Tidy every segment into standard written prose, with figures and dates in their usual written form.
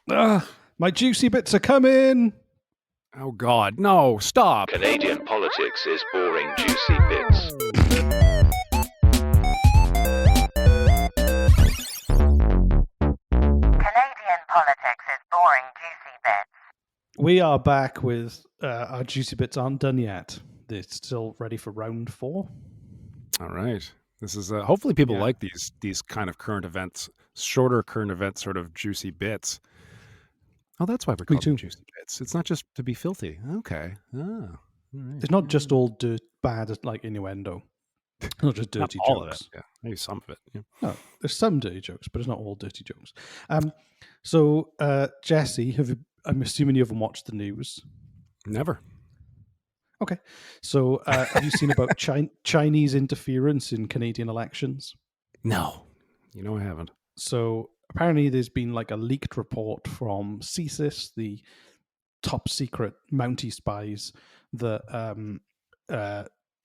My juicy bits are coming. Oh, God. No, stop. Canadian politics is boring juicy bits. Canadian politics is boring juicy bits. We are back with our juicy bits aren't done yet. They're still ready for round 4. All right. This is hopefully people Yeah. like these kind of current events, shorter current event sort of juicy bits. Oh, that's why we're Me calling them too. juicy bits. It's not just to be filthy. Okay. Oh, all right. It's not just all bad like innuendo. Not just Not dirty all jokes. of it. Yeah, maybe some of it. Yeah. No, there's some dirty jokes, but it's not all dirty jokes. So Jesse, I'm assuming you haven't watched the news. Never. Okay. So have you seen about Chinese interference in Canadian elections? No. I haven't. So apparently there's been like a leaked report from CSIS, the top secret Mountie spies, that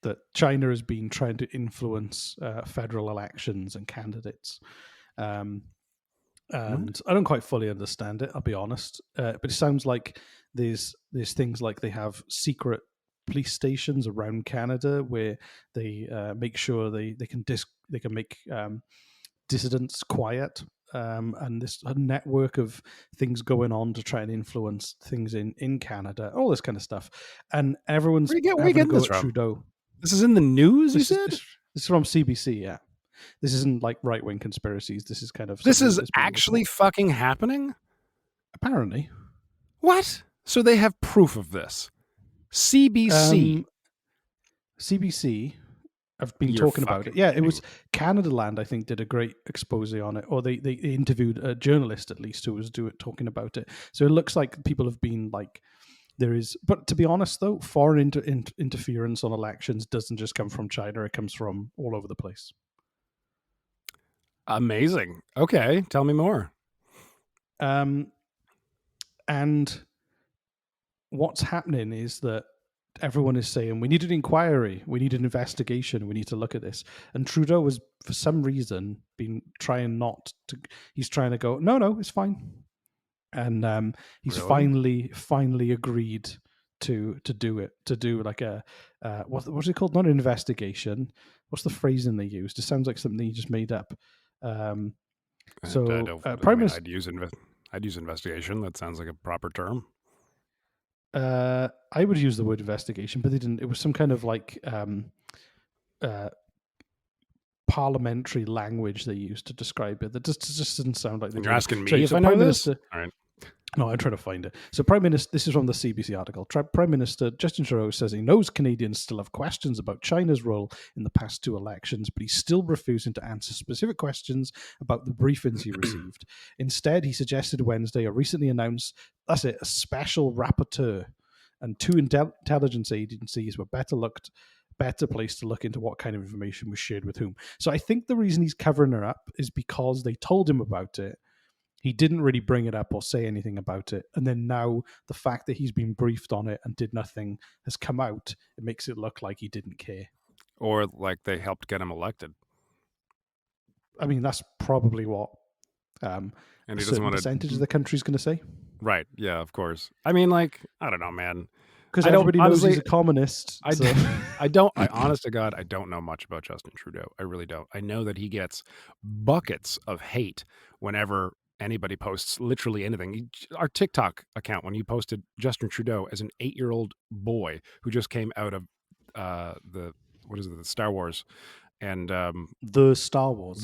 that China has been trying to influence federal elections and candidates. And I don't quite fully understand it, I'll be honest. But it sounds like there's things like they have secret police stations around Canada where they make sure they can make dissidents quiet, and this a network of things going on to try and influence things in Canada, all this kind of stuff. And everyone's Where you having a getting go this at from? Trudeau. This is in the news, you This said? is from CBC, yeah. This isn't like right-wing conspiracies. This is kind of This something is that's being actually reported. fucking happening? Apparently. What? So they have proof of this. CBC. CBC have been You're talking about it. fucking Yeah, it kidding. was Canada Land, I think, did a great expose on it, or they interviewed a journalist at least who was talking about it. So it looks like people have been like, there is, but to be honest though, foreign interference on elections doesn't just come from China; it comes from all over the place. Amazing. Okay, tell me more. And what's happening is that everyone is saying we need an inquiry, we need an investigation, we need to look at this. And Trudeau has, for some reason, been trying not to. He's trying to go, no, it's fine. And he's Really? finally agreed to do it, to do like a what's it called? Not an investigation. What's the phrasing they used? It sounds like something he just made up. Prime Minister. I'd use investigation. That sounds like a proper term. I would use the word investigation, but they didn't. It was some kind of like parliamentary language they used to describe it. That just didn't sound like. And you're asking me so if I know Prime this? Minister, All right. No, I'm trying to find it. So Prime Minister, this is from the CBC article. Prime Minister Justin Trudeau says he knows Canadians still have questions about China's role in the past 2 elections, but he's still refusing to answer specific questions about the briefings he received. Instead, he suggested Wednesday a recently announced, a special rapporteur, and 2 intelligence agencies were better placed to look into what kind of information was shared with whom. So I think the reason he's covering her up is because they told him about it. He didn't really bring it up or say anything about it. And then now the fact that he's been briefed on it and did nothing has come out. It makes it look like he didn't care. Or like they helped get him elected. I mean, that's probably what And a he doesn't certain want percentage of the country's going to say. Right. Yeah, of course. I mean, like, I don't know, man. Because I don't- everybody knows honestly, he's a communist. I, so- I honest to God, I don't know much about Justin Trudeau. I really don't. I know that he gets buckets of hate whenever anybody posts literally anything. Our TikTok account, when you posted Justin Trudeau as an 8-year-old boy who just came out of the Star Wars and the Star Wars.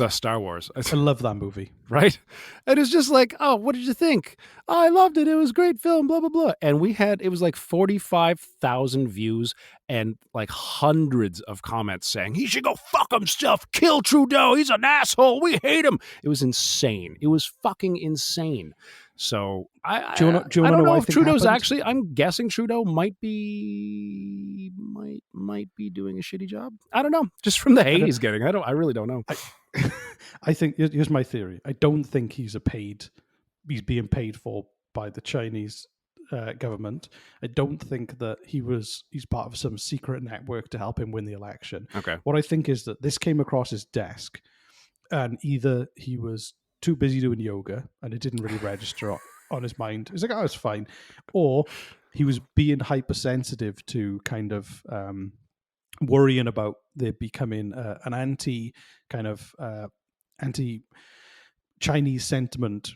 I love that movie. Right? And it's just like, oh, what did you think? Oh, I loved it. It was a great film, blah, blah, blah. And it was like 45,000 views and like hundreds of comments saying, he should go fuck himself, kill Trudeau, he's an asshole, we hate him. It was insane. It was fucking insane. So I don't know if Trudeau's happened? actually, I'm guessing Trudeau might be doing a shitty job. I don't know. Just from the hate he's getting. I really don't know. I think here's my theory. I don't think he's being paid for by the Chinese government. I don't think that he's part of some secret network to help him win the election. Okay. What I think is that this came across his desk, and either he was too busy doing yoga and it didn't really register on his mind. He's like, oh, it's fine. Or he was being hypersensitive to kind of worrying about there becoming an anti-Chinese sentiment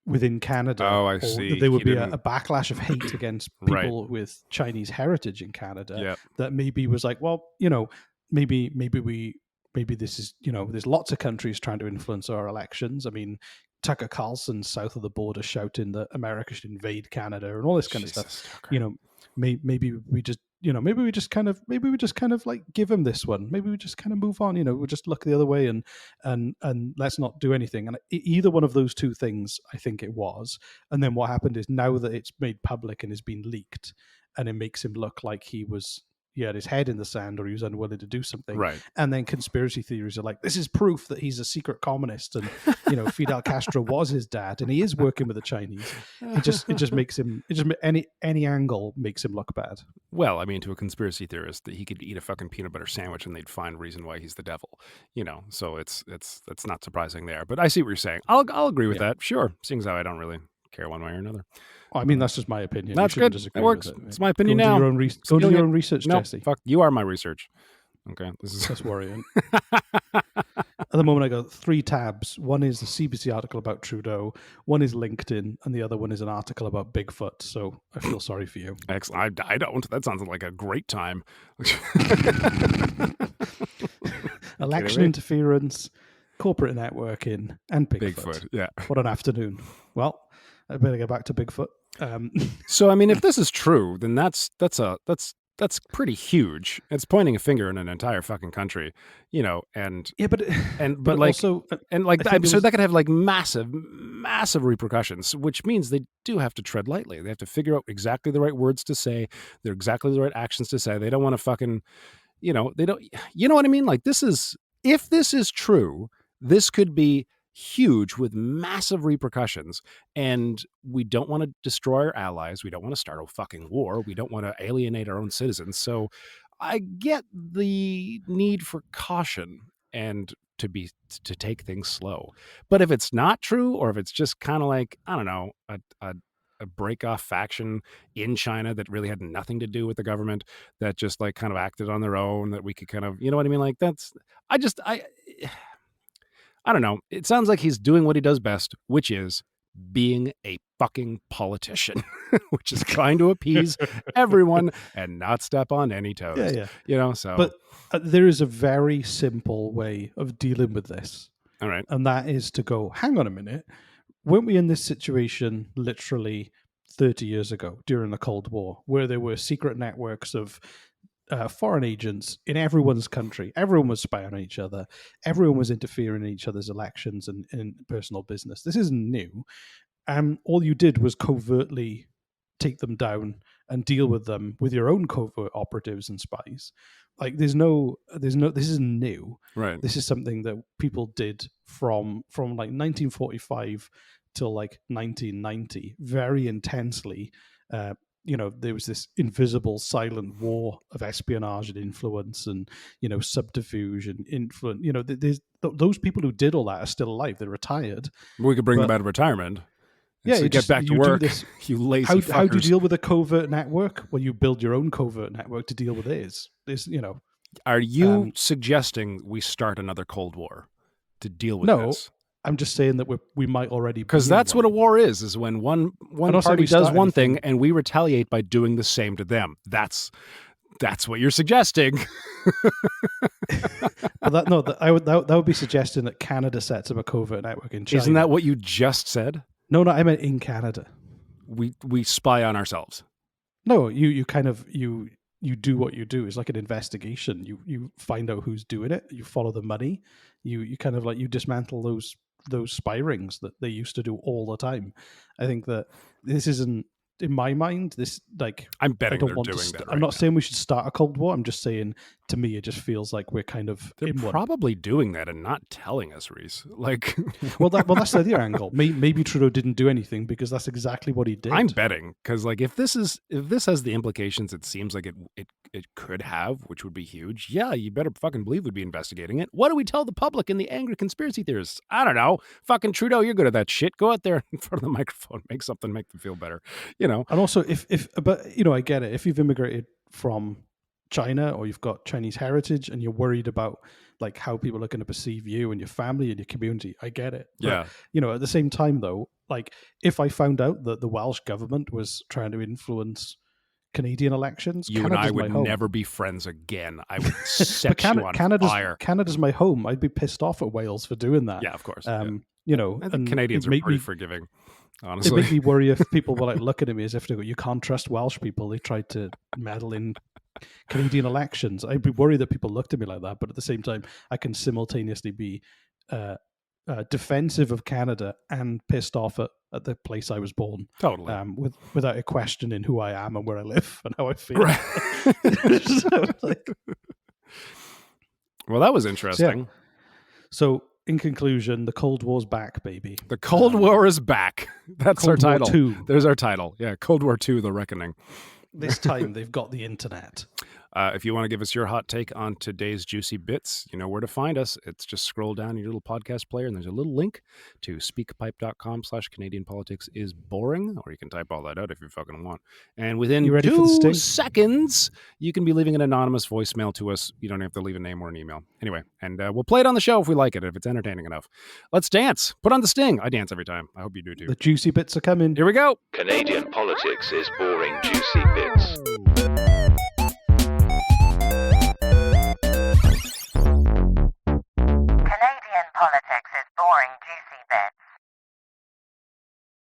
within Canada. Oh, I or see. that there would He be a didn't- backlash of hate against Right. people with Chinese heritage in Canada. Yep. That maybe was like, well, maybe this is, there's lots of countries trying to influence our elections. I mean, Tucker Carlson south of the border shouting that America should invade Canada and all this kind of stuff. Jesus, Tucker. Maybe we just kind of like give him this one. Maybe we just kind of move on. We'll just look the other way and let's not do anything. And either one of those two things, I think it was. And then what happened is, now that it's made public and has been leaked, and it makes him look like he had his head in the sand, or he was unwilling to do something. Right. And then conspiracy theories are like, this is proof that he's a secret communist, and Fidel Castro was his dad, and he is working with the Chinese. It just makes him, any angle makes him look bad. Well, I mean, to a conspiracy theorist, that he could eat a fucking peanut butter sandwich and they'd find reason why he's the devil. So that's not surprising there. But I see what you're saying. I'll agree with that. Sure. Seeing as how I don't really care one way or another. I mean, that's just my opinion. That's You shouldn't good. disagree It works. with it. It's my opinion Go now. Do your own go do Stealing your it. own research, No, Jesse. fuck. You are my research. Okay. This is That's worrying. At the moment, I got 3 tabs. One is the CBC article about Trudeau. One is LinkedIn, and the other one is an article about Bigfoot. So I feel sorry for you. excellent. I don't. That sounds like a great time. Election interference, corporate networking, and Bigfoot. Yeah. What an afternoon. Well, I better get back to Bigfoot. So I mean, if this is true, then that's pretty huge. It's pointing a finger in an entire fucking country, and yeah, but like also, and like I think it so was- that could have like massive repercussions, which means they do have to tread lightly. They have to figure out exactly the right words to say, they're exactly the right actions to say. They don't want to fucking, they don't, you know what I mean? Like if this is true, this could be huge with massive repercussions, and we don't want to destroy our allies. We don't want to start a fucking war. We don't want to alienate our own citizens. So I get the need for caution and to take things slow. But if it's not true, or if it's just kind of like, I don't know, a break-off faction in China that really had nothing to do with the government, that just like kind of acted on their own, that we could kind of, you know what I mean? Like I don't know. It sounds like he's doing what he does best, which is being a fucking politician, which is trying to appease everyone and not step on any toes. yeah. So. But there is a very simple way of dealing with this. All right. And that is to go, hang on a minute. Weren't we in this situation literally 30 years ago during the Cold War, where there were secret networks of foreign agents in everyone's country? Everyone was spying on each other. Everyone was interfering in each other's elections and in personal business. This isn't new. All you did was covertly take them down and deal with them with your own covert operatives and spies. Like this isn't new. Right. This is something that people did from like 1945 till like 1990, very intensely. There was this invisible silent war of espionage and influence and, subterfuge and influence. There's those people who did all that are still alive. They're retired. We could bring them out of retirement. Yeah, so you get back to do work. this. You lazy How fuckers. do you deal with a covert network? Well, you build your own covert network to deal with theirs. Are you suggesting we start another Cold War to deal with No, this? I'm just saying that we might already, Because that's what a war is when one not saying party we does start one thing anything. and we retaliate by doing the same to them. That's what you're suggesting. But that would be suggesting that Canada sets up a covert network in China. Isn't that what you just said? No, I meant in Canada. We spy on ourselves. No, you kind of you do what you do. It's like an investigation. You find out who's doing it. You follow the money. You kind of like you dismantle those spy rings that they used to do all the time. I think that this isn't, in my mind, this like I'm betting I don't they're want doing to that. I'm not saying we should start a Cold War. I'm just saying to me, it just feels like we're kind of They're in one. probably doing that and not telling us, Reese. Like, Well, that's the other angle. Maybe Trudeau didn't do anything because that's exactly what he did. I'm betting because, like, if this has the implications it seems like it could have, which would be huge. Yeah, you better fucking believe we'd be investigating it. What do we tell the public and the angry conspiracy theorists? I don't know. Fucking Trudeau, you're good at that shit. Go out there in front of the microphone, make something, make them feel better. You know. And also, but you know, I get it. If you've immigrated from China or you've got Chinese heritage and you're worried about like how people are going to perceive you and your family and your community, I get it. But, Yeah. you know, at the same time though, like if I found out that the Welsh government was trying to influence Canadian elections, You Canada's and I would my home. never be friends again. I would But set you on fire. Canada's my home. I'd be pissed off at Wales for doing that. Yeah, of course. Yeah. You know, I think and Canadians it are made pretty me- forgiving, It honestly. made me worry if people were like looking at me as if they go, you can't trust Welsh people. They tried to meddle in Canadian elections. I'd be worried that people looked at me like that. But at the same time, I can simultaneously be defensive of Canada and pissed off at the place I was born, Totally. without a question in who I am and where I live and how I feel. Right. So, like, Well, that was interesting. so, in conclusion, the Cold War's back, baby. The Cold War is back. That's Cold our War title. 2. There's our title. Yeah, Cold War II, The Reckoning. This time they've got the internet. If you want to give us your hot take on today's juicy bits, you know where to find us. It's just scroll down your little podcast player and there's a little link to speakpipe.com/Canadian politics is boring, or you can type all that out if you fucking want. And within You ready for the 2 sting? seconds, you can be leaving an anonymous voicemail to us. You don't have to leave a name or an email. Anyway, and we'll play it on the show if we like it, if it's entertaining enough. Let's dance. Put on the sting. I dance every time. I hope you do too. The juicy bits are coming. Here we go. Canadian politics is boring juicy